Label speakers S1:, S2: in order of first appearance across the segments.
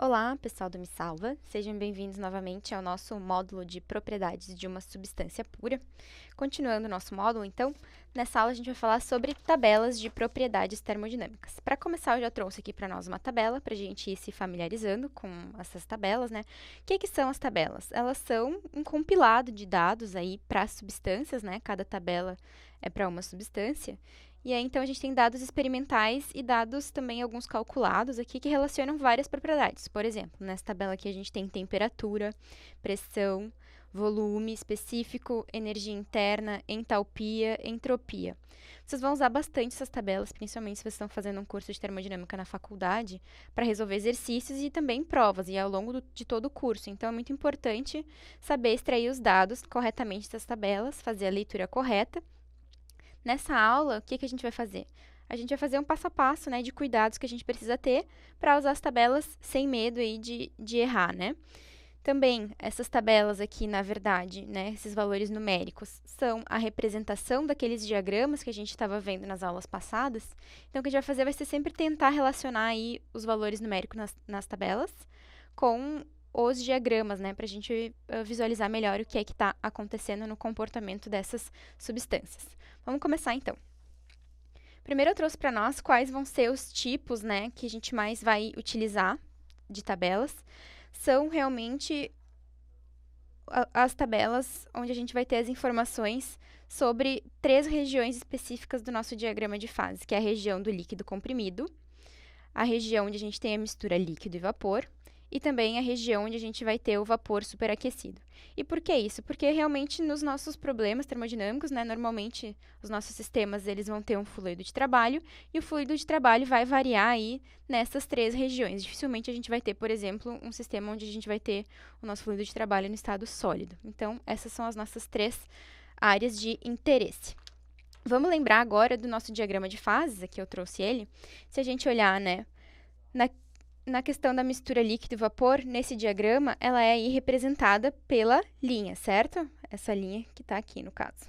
S1: Olá, pessoal do Me Salva. Sejam bem-vindos novamente ao nosso módulo de propriedades de uma substância pura. Continuando o nosso módulo, então, nessa aula a gente vai falar sobre tabelas de propriedades termodinâmicas. Para começar, eu já trouxe aqui para nós uma tabela, para a gente ir se familiarizando com essas tabelas, né? O que são as tabelas? Elas são um compilado de dados aí para substâncias, né? Cada tabela é para uma substância. E aí, então, a gente tem dados experimentais e dados também alguns calculados aqui que relacionam várias propriedades. Por exemplo, nessa tabela aqui a gente tem temperatura, pressão, volume específico, energia interna, entalpia, entropia. Vocês vão usar bastante essas tabelas, principalmente se vocês estão fazendo um curso de termodinâmica na faculdade, para resolver exercícios e também provas, e ao longo de todo o curso. Então, é muito importante saber extrair os dados corretamente das tabelas, fazer a leitura correta. Nessa aula, o que a gente vai fazer? A gente vai fazer um passo a passo, né, de cuidados que a gente precisa ter para usar as tabelas sem medo aí de errar, né? Também, essas tabelas aqui, na verdade, né, esses valores numéricos, são a representação daqueles diagramas que a gente estava vendo nas aulas passadas. Então, o que a gente vai fazer vai ser sempre tentar relacionar aí os valores numéricos nas tabelas com os diagramas, né, para a gente visualizar melhor o que é que está acontecendo no comportamento dessas substâncias. Vamos começar, então. Primeiro, eu trouxe para nós quais vão ser os tipos, né, que a gente mais vai utilizar de tabelas. São realmente as tabelas onde a gente vai ter as informações sobre 3 regiões específicas do nosso diagrama de fase, que é a região do líquido comprimido, a região onde a gente tem a mistura líquido e vapor, e também a região onde a gente vai ter o vapor superaquecido. E por que isso? Porque realmente nos nossos problemas termodinâmicos, né, normalmente os nossos sistemas eles vão ter um fluido de trabalho, e o fluido de trabalho vai variar aí nessas 3 regiões. Dificilmente a gente vai ter, por exemplo, um sistema onde a gente vai ter o nosso fluido de trabalho no estado sólido. Então, essas são as nossas 3 áreas de interesse. Vamos lembrar agora do nosso diagrama de fases, aqui eu trouxe ele. Se a gente olhar, né, na questão da mistura líquido e vapor, nesse diagrama, ela é aí representada pela linha, certo? Essa linha que está aqui, no caso.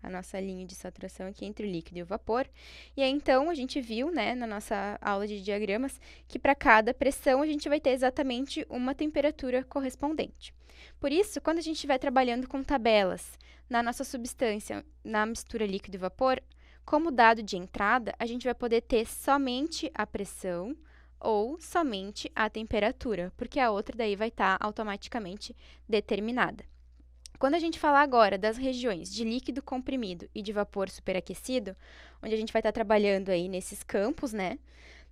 S1: A nossa linha de saturação aqui entre o líquido e o vapor. E aí, então, a gente viu, né, na nossa aula de diagramas, que para cada pressão a gente vai ter exatamente uma temperatura correspondente. Por isso, quando a gente estiver trabalhando com tabelas na nossa substância, na mistura líquido e vapor, como dado de entrada, a gente vai poder ter somente a pressão ou somente a temperatura, porque a outra daí vai estar automaticamente determinada. Quando a gente falar agora das regiões de líquido comprimido e de vapor superaquecido, onde a gente vai estar trabalhando aí nesses campos, né?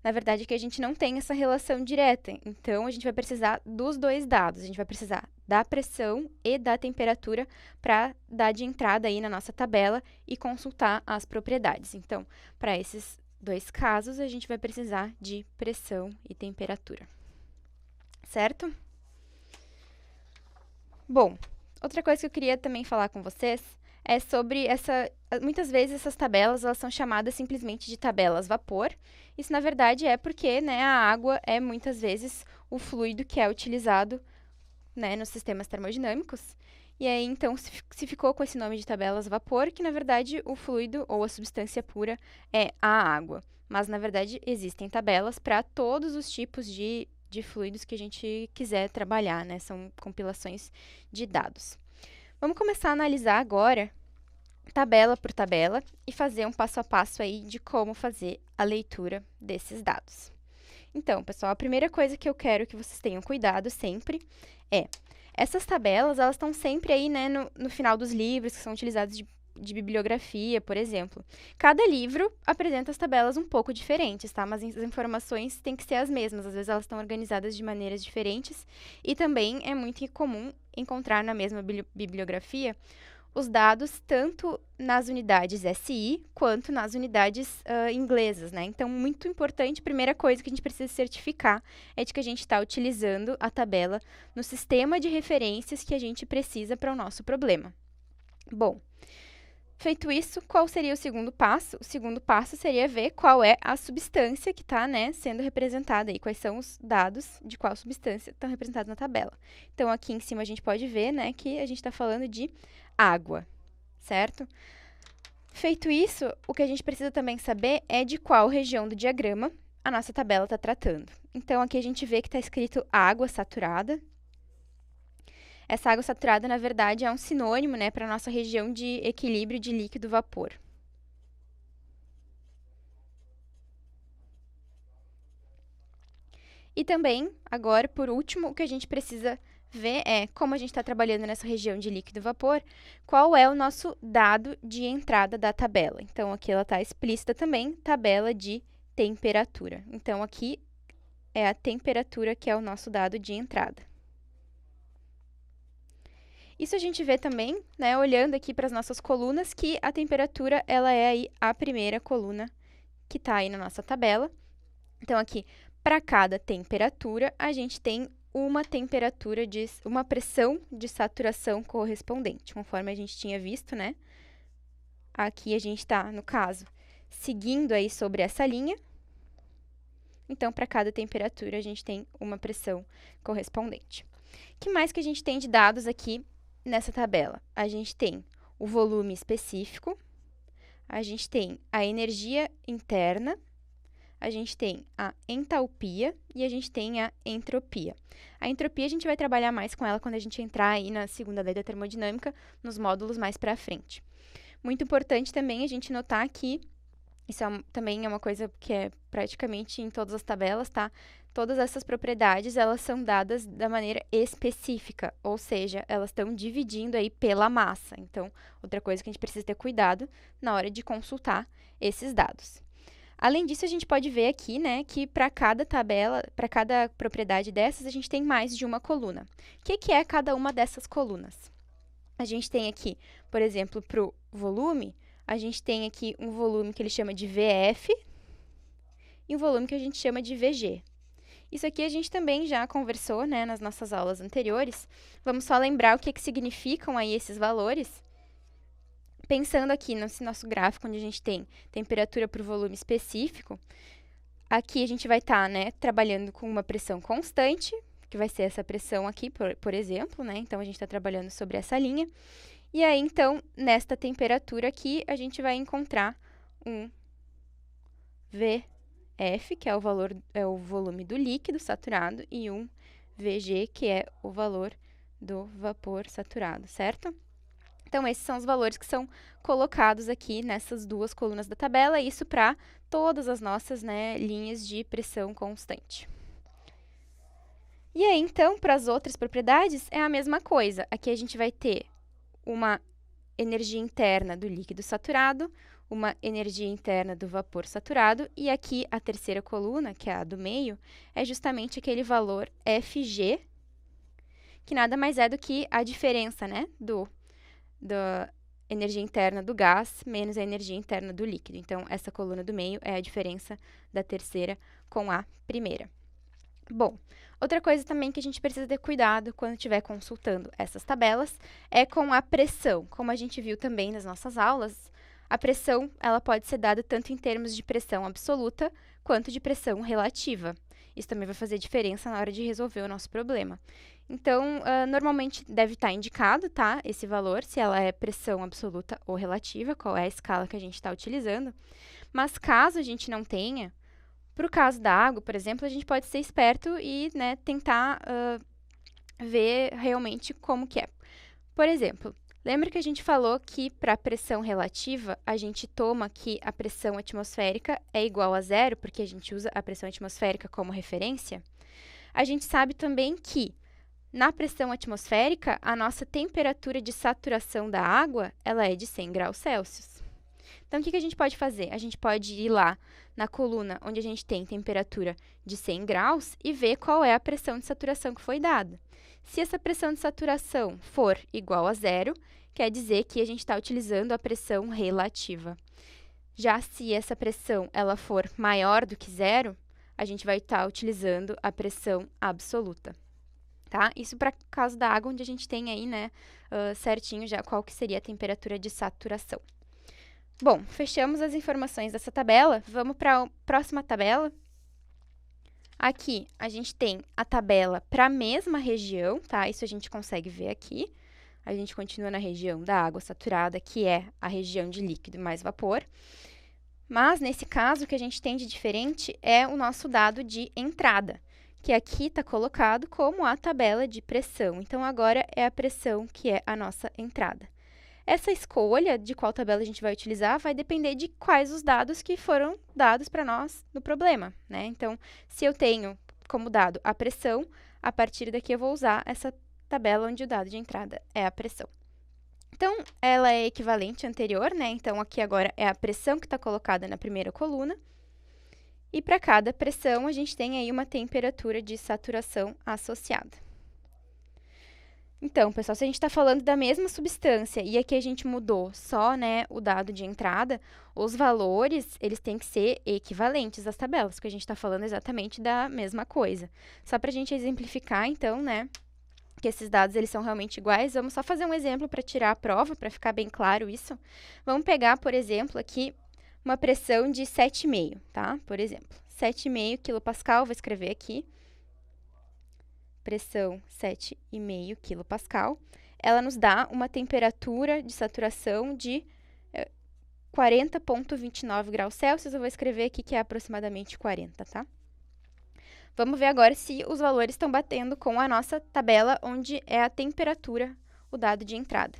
S1: Na verdade, que a gente não tem essa relação direta. Então, a gente vai precisar dos 2 dados. A gente vai precisar da pressão e da temperatura para dar de entrada aí na nossa tabela e consultar as propriedades. Então, para esses 2 casos, a gente vai precisar de pressão e temperatura. Certo? Bom, outra coisa que eu queria também falar com vocês é sobre muitas vezes essas tabelas, elas são chamadas simplesmente de tabelas vapor. Isso, na verdade, é porque, né, a água é muitas vezes o fluido que é utilizado, né, nos sistemas termodinâmicos. E aí, então, se ficou com esse nome de tabelas vapor, que, na verdade, o fluido ou a substância pura é a água. Mas, na verdade, existem tabelas para todos os tipos de fluidos que a gente quiser trabalhar, né? São compilações de dados. Vamos começar a analisar agora, tabela por tabela, e fazer um passo a passo aí de como fazer a leitura desses dados. Então, pessoal, a primeira coisa que eu quero que vocês tenham cuidado sempre é essas tabelas, elas estão sempre aí, né, no final dos livros, que são utilizados de bibliografia, por exemplo. Cada livro apresenta as tabelas um pouco diferentes, tá? Mas as informações têm que ser as mesmas. Às vezes, elas estão organizadas de maneiras diferentes. E também é muito comum encontrar na mesma bibliografia os dados tanto nas unidades SI quanto nas unidades inglesas, né? Então, muito importante, primeira coisa que a gente precisa certificar é de que a gente está utilizando a tabela no sistema de referências que a gente precisa para o nosso problema. Bom, feito isso, qual seria o segundo passo? O segundo passo seria ver qual é a substância que está, né, sendo representada aí, quais são os dados de qual substância estão representados na tabela. Então, aqui em cima a gente pode ver, né, que a gente está falando de água, certo? Feito isso, o que a gente precisa também saber é de qual região do diagrama a nossa tabela está tratando. Então, aqui a gente vê que está escrito água saturada. Essa água saturada, na verdade, é um sinônimo, né, para a nossa região de equilíbrio de líquido-vapor. E também, agora, por último, o que a gente precisa ver é, como a gente está trabalhando nessa região de líquido-vapor, qual é o nosso dado de entrada da tabela. Então, aqui ela está explícita também, tabela de temperatura. Então, aqui é a temperatura que é o nosso dado de entrada. Isso a gente vê também, né, olhando aqui para as nossas colunas, que a temperatura ela é aí a primeira coluna que está aí na nossa tabela. Então, aqui, para cada temperatura, a gente tem uma pressão de saturação correspondente, conforme a gente tinha visto, né? Aqui a gente está, no caso, seguindo aí sobre essa linha. Então, para cada temperatura, a gente tem uma pressão correspondente. O que mais que a gente tem de dados aqui nessa tabela? A gente tem o volume específico, a gente tem a energia interna, a gente tem a entalpia e a gente tem a entropia. A entropia a gente vai trabalhar mais com ela quando a gente entrar aí na segunda lei da termodinâmica, nos módulos mais para frente. Muito importante também a gente notar que isso também é uma coisa que é praticamente em todas as tabelas, tá? Todas essas propriedades, elas são dadas da maneira específica, ou seja, elas estão dividindo aí pela massa. Então, outra coisa que a gente precisa ter cuidado na hora de consultar esses dados. Além disso, a gente pode ver aqui, né, que para cada tabela, para cada propriedade dessas, a gente tem mais de uma coluna. O que é cada uma dessas colunas? A gente tem aqui, por exemplo, para o volume, a gente tem aqui um volume que ele chama de VF e um volume que a gente chama de VG. Isso aqui a gente também já conversou, né, nas nossas aulas anteriores. Vamos só lembrar o que significam aí esses valores. Pensando aqui nesse nosso gráfico, onde a gente tem temperatura por volume específico, aqui a gente vai estar, né, trabalhando com uma pressão constante, que vai ser essa pressão aqui, por exemplo, né? Então, a gente está trabalhando sobre essa linha. E aí, então, nesta temperatura aqui, a gente vai encontrar um VF, que é o volume do líquido saturado, e um VG, que é o valor do vapor saturado, certo? Então, esses são os valores que são colocados aqui nessas duas colunas da tabela, isso para todas as nossas, né, linhas de pressão constante. E aí, então, para as outras propriedades, é a mesma coisa. Aqui a gente vai ter uma energia interna do líquido saturado, uma energia interna do vapor saturado, e aqui a terceira coluna, que é a do meio, é justamente aquele valor Fg, que nada mais é do que a diferença, né, da energia interna do gás menos a energia interna do líquido. Então, essa coluna do meio é a diferença da terceira com a primeira. Bom, outra coisa também que a gente precisa ter cuidado quando estiver consultando essas tabelas é com a pressão. Como a gente viu também nas nossas aulas, a pressão ela pode ser dada tanto em termos de pressão absoluta quanto de pressão relativa. Isso também vai fazer diferença na hora de resolver o nosso problema. Então, normalmente deve estar indicado, tá, esse valor, se ela é pressão absoluta ou relativa, qual é a escala que a gente está utilizando. Mas caso a gente não tenha, para o caso da água, por exemplo, a gente pode ser esperto e, né, tentar ver realmente como que é. Por exemplo, lembra que a gente falou que para a pressão relativa, a gente toma que a pressão atmosférica é igual a zero, porque a gente usa a pressão atmosférica como referência? A gente sabe também que na pressão atmosférica, a nossa temperatura de saturação da água, ela é de 100 graus Celsius. Então, o que a gente pode fazer? A gente pode ir lá na coluna onde a gente tem temperatura de 100 graus e ver qual é a pressão de saturação que foi dada. Se essa pressão de saturação for igual a zero, quer dizer que a gente está utilizando a pressão relativa. Já se essa pressão ela for maior do que zero, a gente vai estar utilizando a pressão absoluta. Tá? Isso para o caso da água, onde a gente tem aí, né, certinho já qual que seria a temperatura de saturação. Bom, fechamos as informações dessa tabela. Vamos para a próxima tabela. Aqui, a gente tem a tabela para a mesma região, tá? Isso a gente consegue ver aqui. A gente continua na região da água saturada, que é a região de líquido mais vapor. Mas, nesse caso, o que a gente tem de diferente é o nosso dado de entrada. que aqui está colocado como a tabela de pressão. Então, agora é a pressão que é a nossa entrada. Essa escolha de qual tabela a gente vai utilizar vai depender de quais os dados que foram dados para nós no problema, né? Então, se eu tenho como dado a pressão, a partir daqui eu vou usar essa tabela onde o dado de entrada é a pressão. Então, ela é equivalente à anterior, né? Então, aqui agora é a pressão que está colocada na primeira coluna. E para cada pressão, a gente tem aí uma temperatura de saturação associada. Então, pessoal, se a gente está falando da mesma substância e aqui a gente mudou só, né, o dado de entrada, os valores, eles têm que ser equivalentes às tabelas, porque a gente está falando exatamente da mesma coisa. Só para a gente exemplificar, então, né, que esses dados eles são realmente iguais, vamos só fazer um exemplo para tirar a prova, para ficar bem claro isso. Vamos pegar, por exemplo, aqui uma pressão de 7,5, tá? Por exemplo, 7,5 kPa, vou escrever aqui. Pressão 7,5 kPa. Ela nos dá uma temperatura de saturação de 40,29 graus Celsius. Eu vou escrever aqui que é aproximadamente 40, tá? Vamos ver agora se os valores estão batendo com a nossa tabela, onde é a temperatura, o dado de entrada.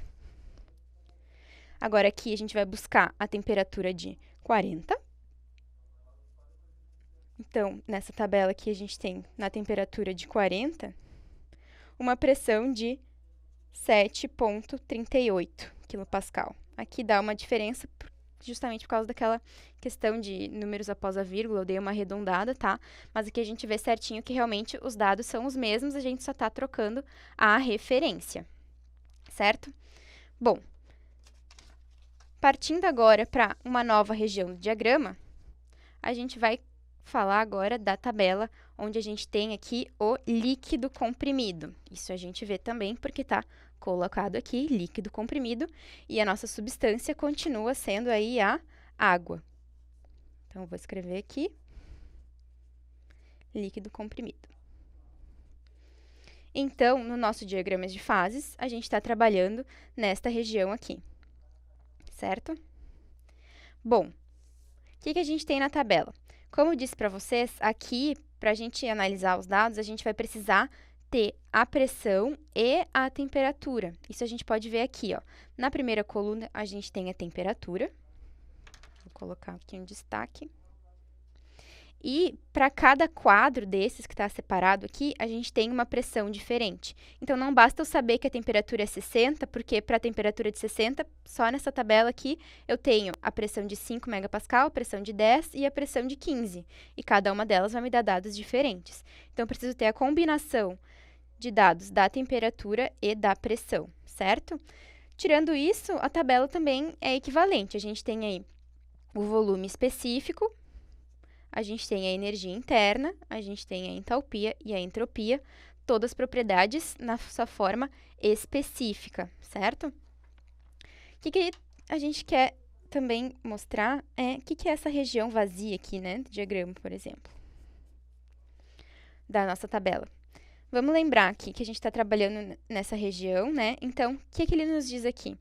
S1: Agora, aqui, a gente vai buscar a temperatura de 40. Então, nessa tabela aqui, a gente tem, na temperatura de 40, uma pressão de 7,38 kPa. Aqui dá uma diferença justamente por causa daquela questão de números após a vírgula, eu dei uma arredondada, tá? Mas aqui a gente vê certinho que realmente os dados são os mesmos, a gente só está trocando a referência, certo? Bom, partindo agora para uma nova região do diagrama, a gente vai falar agora da tabela onde a gente tem aqui o líquido comprimido. Isso a gente vê também porque está colocado aqui líquido comprimido e a nossa substância continua sendo aí a água. Então, vou escrever aqui líquido comprimido. Então, no nosso diagrama de fases, a gente está trabalhando nesta região aqui, certo? Bom, o que a gente tem na tabela? Como eu disse para vocês, aqui, para a gente analisar os dados, a gente vai precisar ter a pressão e a temperatura. Isso a gente pode ver aqui, ó. Na primeira coluna, a gente tem a temperatura. Vou colocar aqui um destaque. E para cada quadro desses que está separado aqui, a gente tem uma pressão diferente. Então, não basta eu saber que a temperatura é 60, porque para a temperatura de 60, só nessa tabela aqui, eu tenho a pressão de 5 megapascal, a pressão de 10 e a pressão de 15. E cada uma delas vai me dar dados diferentes. Então, eu preciso ter a combinação de dados da temperatura e da pressão, certo? Tirando isso, a tabela também é equivalente. A gente tem aí o volume específico, a gente tem a energia interna, a gente tem a entalpia e a entropia, todas propriedades na sua forma específica, certo? O que a gente quer também mostrar é o que é essa região vazia aqui, né, do diagrama, por exemplo, da nossa tabela. Vamos lembrar aqui que a gente está trabalhando nessa região, né? Então, o que ele nos diz aqui?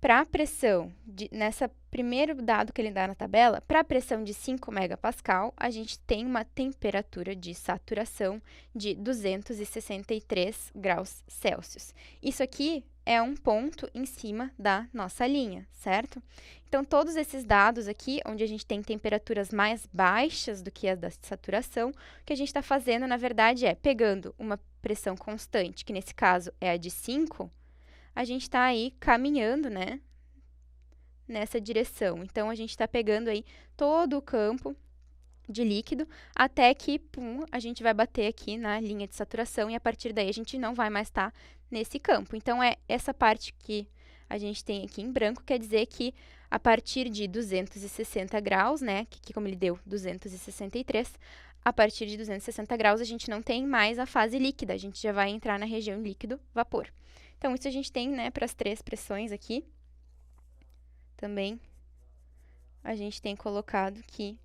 S1: Para a pressão, nessa primeiro dado que ele dá na tabela, para a pressão de 5 megapascal, a gente tem uma temperatura de saturação de 263 graus Celsius. Isso aqui é um ponto em cima da nossa linha, certo? Então, todos esses dados aqui, onde a gente tem temperaturas mais baixas do que a da saturação, o que a gente está fazendo, na verdade, é pegando uma pressão constante, que nesse caso é a de 5, a gente está aí caminhando, né, nessa direção. Então, a gente está pegando aí todo o campo de líquido até que, pum, a gente vai bater aqui na linha de saturação e a partir daí a gente não vai mais estar nesse campo. Então, é essa parte que a gente tem aqui em branco, quer dizer que a partir de 260 graus, né, que como ele deu 263, a partir de 260 graus a gente não tem mais a fase líquida, a gente já vai entrar na região líquido-vapor. Então, isso a gente tem, né, para as 3 pressões aqui. Também, a gente tem colocado que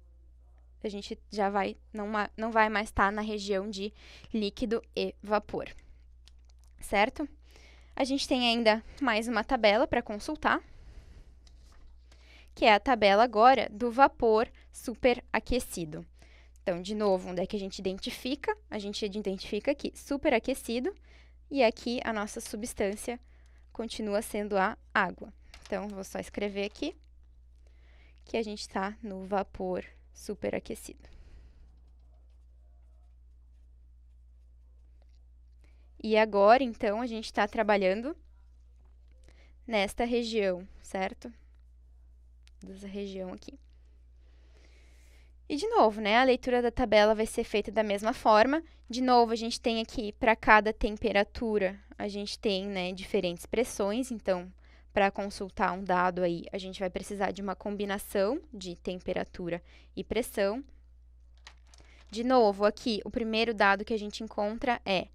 S1: a gente já vai, não vai mais estar na região de líquido e vapor, certo? A gente tem ainda mais uma tabela para consultar, que é a tabela agora do vapor superaquecido. Então, de novo, onde é que a gente identifica? A gente identifica aqui, superaquecido, e aqui a nossa substância continua sendo a água. Então, vou só escrever aqui que a gente está no vapor superaquecido. E agora, então, a gente está trabalhando nesta região, certo? Dessa região aqui. E, de novo, né, a leitura da tabela vai ser feita da mesma forma. De novo, a gente tem aqui, para cada temperatura, a gente tem, né, diferentes pressões. Então, para consultar um dado aí, a gente vai precisar de uma combinação de temperatura e pressão. De novo, aqui, o primeiro dado que a gente encontra é,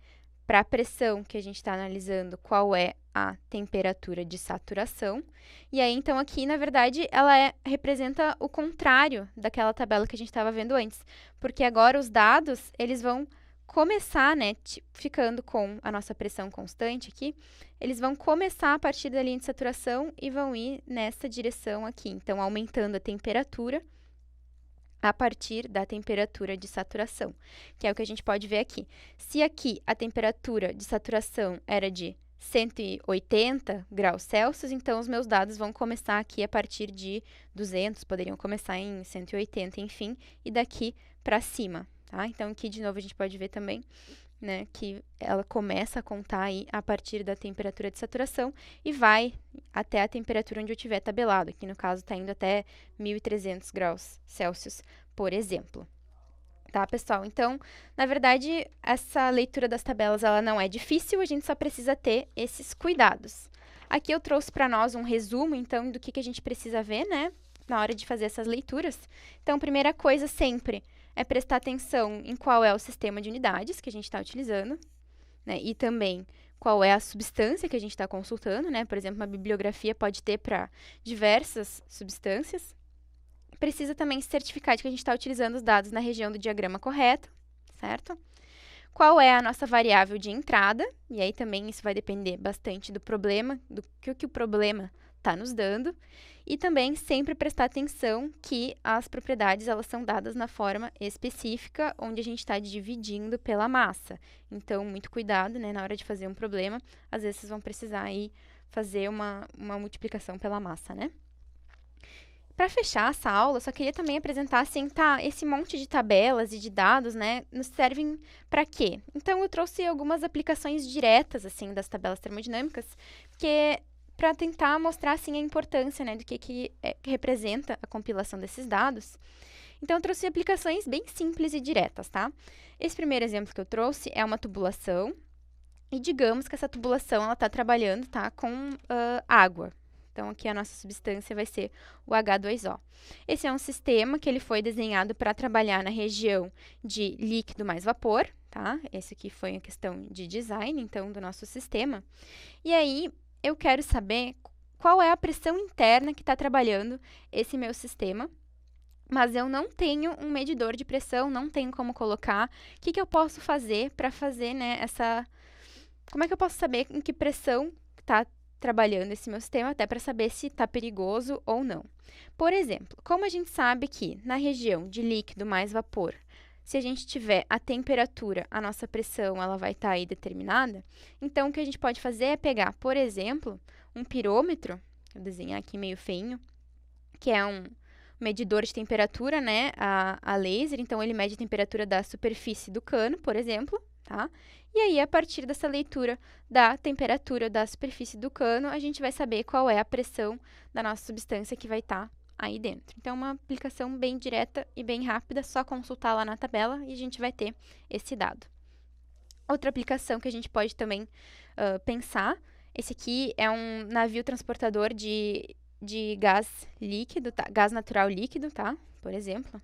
S1: para a pressão que a gente está analisando, qual é a temperatura de saturação. E aí, então, aqui, na verdade, ela representa o contrário daquela tabela que a gente estava vendo antes. Porque agora os dados, eles vão começar, né, ficando com a nossa pressão constante aqui, eles vão começar a partir da linha de saturação e vão ir nessa direção aqui. Então, aumentando a temperatura a partir da temperatura de saturação, que é o que a gente pode ver aqui. Se aqui a temperatura de saturação era de 180 graus Celsius, então os meus dados vão começar aqui a partir de 200, poderiam começar em 180, enfim, e daqui para cima, tá? Então, aqui, de novo, a gente pode ver também, né, que ela começa a contar aí a partir da temperatura de saturação e vai até a temperatura onde eu tiver tabelado. Aqui, no caso, está indo até 1.300 graus Celsius, por exemplo. Tá, pessoal? Então, na verdade, essa leitura das tabelas, ela não é difícil, a gente só precisa ter esses cuidados. Aqui eu trouxe para nós um resumo, então, do que a gente precisa ver, né, na hora de fazer essas leituras. Então, primeira coisa sempre é prestar atenção em qual é o sistema de unidades que a gente está utilizando, né, e também qual é a substância que a gente está consultando, né, por exemplo, uma bibliografia pode ter para diversas substâncias. Precisa também se certificar de que a gente está utilizando os dados na região do diagrama correto, certo? Qual é a nossa variável de entrada, e aí também isso vai depender bastante do problema, do que o problema está nos dando, e também sempre prestar atenção que as propriedades elas são dadas na forma específica, onde a gente está dividindo pela massa. Então, muito cuidado, né, na hora de fazer um problema, às vezes vocês vão precisar aí fazer uma multiplicação pela massa, né? Para fechar essa aula, eu só queria também apresentar, assim, tá, esse monte de tabelas e de dados, né, nos servem para quê? Então, eu trouxe algumas aplicações diretas, assim, das tabelas termodinâmicas, que para tentar mostrar, assim, a importância, né, do que representa a compilação desses dados. Então, eu trouxe aplicações bem simples e diretas, tá? Esse primeiro exemplo que eu trouxe é uma tubulação, e digamos que essa tubulação, ela está trabalhando, tá, com água. Então, aqui a nossa substância vai ser o H2O. Esse é um sistema que ele foi desenhado para trabalhar na região de líquido mais vapor, tá? Esse aqui foi a questão de design, então, do nosso sistema. E aí, eu quero saber qual é a pressão interna que está trabalhando esse meu sistema, mas eu não tenho um medidor de pressão, não tenho como colocar. O que eu posso fazer para fazer, né, Como é que eu posso saber em que pressão está trabalhando esse meu sistema, até para saber se está perigoso ou não? Por exemplo, como a gente sabe que na região de líquido mais vapor, se a gente tiver a temperatura, a nossa pressão ela vai estar aí determinada, então o que a gente pode fazer é pegar, por exemplo, um pirômetro, vou desenhar aqui meio feinho, que é um medidor de temperatura, né, a laser, então ele mede a temperatura da superfície do cano, por exemplo, tá? E aí, a partir dessa leitura da temperatura da superfície do cano, a gente vai saber qual é a pressão da nossa substância que vai estar aí dentro. Então, é uma aplicação bem direta e bem rápida, só consultar lá na tabela e a gente vai ter esse dado. Outra aplicação que a gente pode também pensar, esse aqui é um navio transportador de gás líquido, tá? Gás natural líquido, tá? Por exemplo.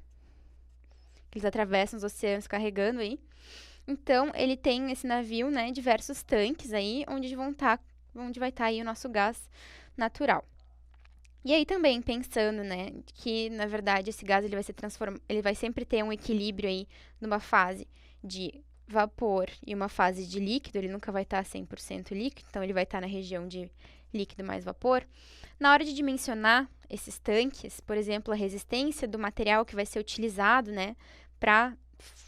S1: Eles atravessam os oceanos carregando aí. Então, ele tem esse navio, né, diversos tanques aí, onde vai estar aí o nosso gás natural. E aí também pensando, né, que na verdade esse gás ele vai sempre ter um equilíbrio aí numa fase de vapor e uma fase de líquido, ele nunca vai estar 100% líquido, então ele vai estar na região de líquido mais vapor. Na hora de dimensionar esses tanques, por exemplo, a resistência do material que vai ser utilizado, né, para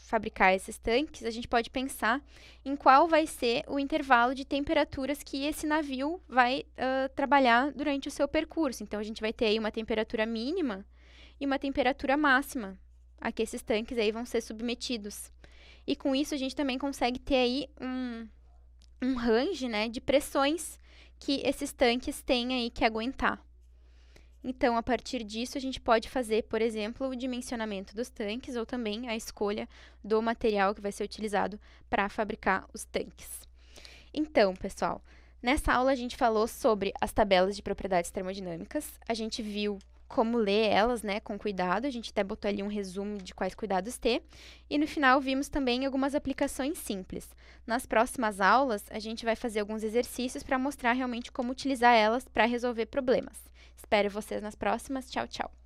S1: fabricar esses tanques, a gente pode pensar em qual vai ser o intervalo de temperaturas que esse navio vai trabalhar durante o seu percurso. Então, a gente vai ter aí uma temperatura mínima e uma temperatura máxima a que esses tanques aí vão ser submetidos. E com isso, a gente também consegue ter aí um range, né, de pressões que esses tanques têm aí que aguentar. Então, a partir disso, a gente pode fazer, por exemplo, o dimensionamento dos tanques ou também a escolha do material que vai ser utilizado para fabricar os tanques. Então, pessoal, nessa aula a gente falou sobre as tabelas de propriedades termodinâmicas, a gente viu como ler elas, né, com cuidado, a gente até botou ali um resumo de quais cuidados ter, e no final vimos também algumas aplicações simples. Nas próximas aulas, a gente vai fazer alguns exercícios para mostrar realmente como utilizar elas para resolver problemas. Espero vocês nas próximas. Tchau, tchau!